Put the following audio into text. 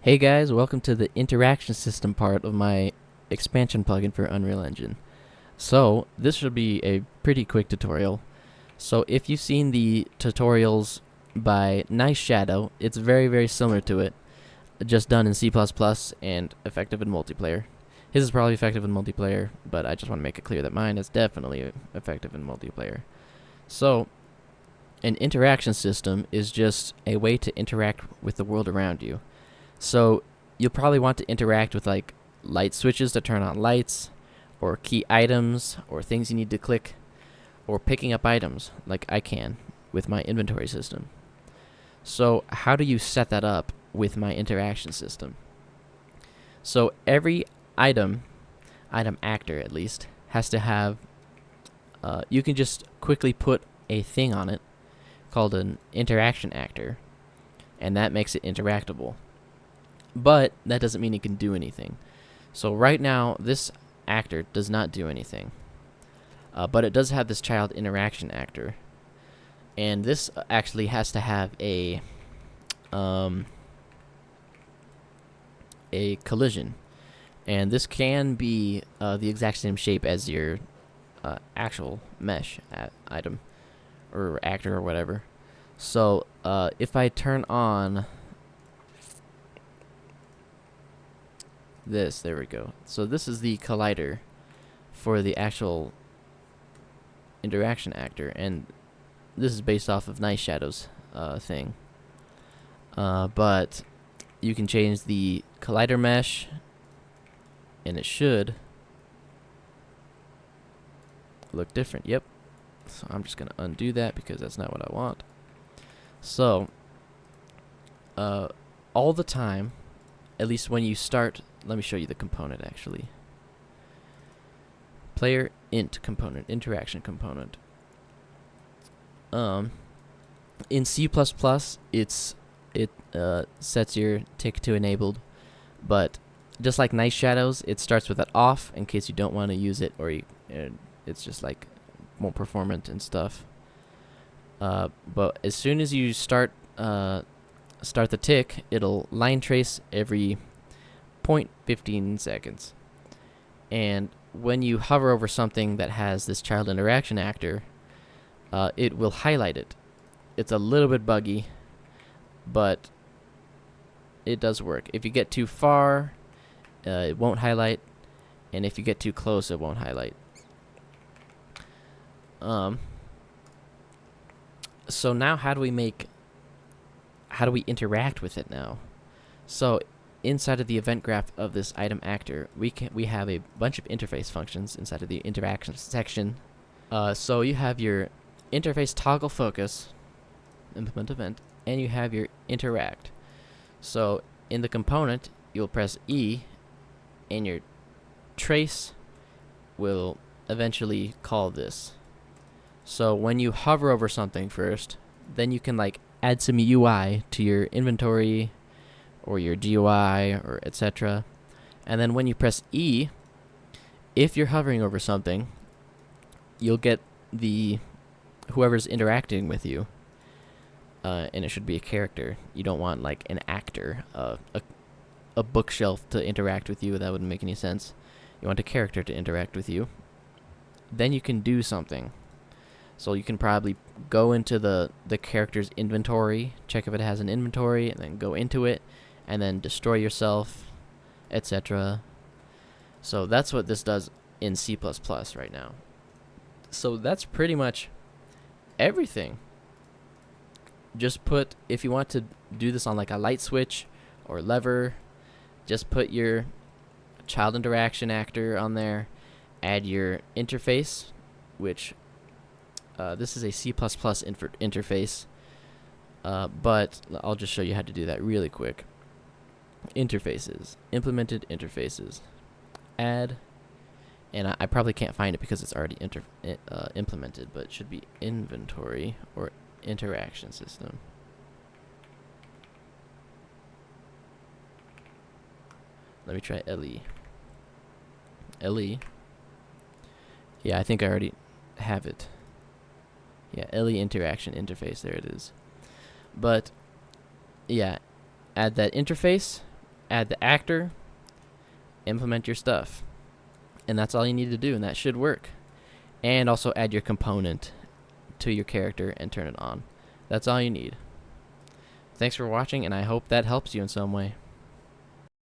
Hey guys, welcome to the interaction system part of my expansion plugin for Unreal Engine. So, this should be a pretty quick tutorial. So, if you've seen the tutorials by Nice Shadow, it's very similar to it, just done in C++ and effective in multiplayer. His is probably effective in multiplayer, but I just want to make it clear that mine is definitely effective in multiplayer. So, an interaction system is just a way to interact with the world around you. So you'll probably want to interact with like light switches to turn on lights, or key items, or things you need to click, or picking up items like I can with my inventory system. So how do you set that up with my interaction system? So every item actor at least, has to have, you can just quickly put a thing on it called an interaction actor, and that makes it interactable. But that doesn't mean it can do anything. So right now, this actor does not do anything. But it does have this child interaction actor. And this actually has to have a collision. And this can be the exact same shape as your actual mesh item or actor or whatever. So if I turn on this, there we go. So this is the collider for the actual interaction actor, and this is based off of Nice Shadow's thing. But you can change the collider mesh, and it should look different. Yep. So I'm just gonna undo that because that's not what I want. So all the time, at least when you start, let me show you the component actually. Player int component, interaction component. In C++, it sets your tick to enabled, but just like Nice Shadows, it starts with that off in case you don't want to use it, or it's just like more performant and stuff. But as soon as you start the tick, it'll line trace every 0.15 seconds. And when you hover over something that has this child interaction actor, it will highlight it. It's a little bit buggy, but it does work. If you get too far, it won't highlight, and if you get too close, it won't highlight. So now how do we interact with it now? So inside of the event graph of this item actor, we have a bunch of interface functions inside of the interaction section. So you have your interface toggle focus, implement event, and you have your interact. So in the component, you'll press E, and your trace will eventually call this. So when you hover over something first, then you can like add some UI to your inventory or your GUI or etc. And then when you press E, if you're hovering over something, you'll get the whoever's interacting with you, and it should be a character. You don't want like an actor, a bookshelf to interact with you. That wouldn't make any sense. You want a character to interact with you. Then you can do something. So you can probably go into the character's inventory, check if it has an inventory, and then go into it, and then destroy yourself, etc. So that's what this does in C++ right now. So that's pretty much everything. Just put, if you want to do this on like a light switch or lever, just put your child interaction actor on there, add your interface, which this is a C++ interface, but I'll just show you how to do that really quick. Interfaces, implemented interfaces, add, and I probably can't find it because it's already implemented, but it should be inventory or interaction system. Let me try LE. LE. Yeah, I think I already have it. Yeah, LE interaction interface, there it is. But yeah, add that interface, add the actor, implement your stuff. And that's all you need to do, and that should work. And also add your component to your character and turn it on. That's all you need. Thanks for watching, and I hope that helps you in some way.